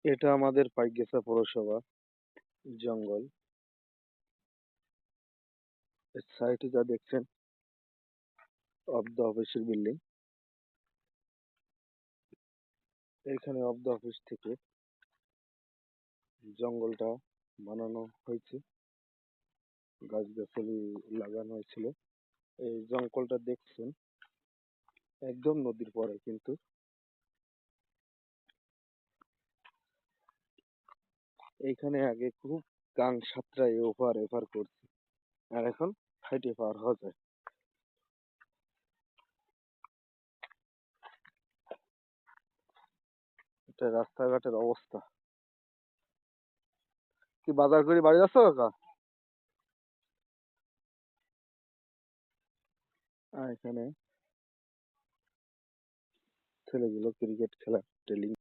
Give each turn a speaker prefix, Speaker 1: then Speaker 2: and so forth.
Speaker 1: এটা আমাদের পাইকগাছা পৌরসভা জঙ্গল। এর সাইডে যা দেখছেন অফ দ্য অফিসের বিল্ডিং। এইখানে অফ দ্য অফিস থেকে জঙ্গলটা বানানো হয়েছে, গাছগাছালি লাগানো হয়েছিল। এই জঙ্গলটা দেখছেন একদম নদীর পরে, কিন্তু এইখানে আগে খুব গাং সাঁতরায় ওভার এভার করছে, আর এখন হাইটে পার হওয়া যায়। এটা রাস্তাঘাটের অবস্থা। কি বাজার করে বাড়ি যাচ্ছ কাকা? আর এখানে ছেলেগুলো ক্রিকেট খেলা ট্রেনিং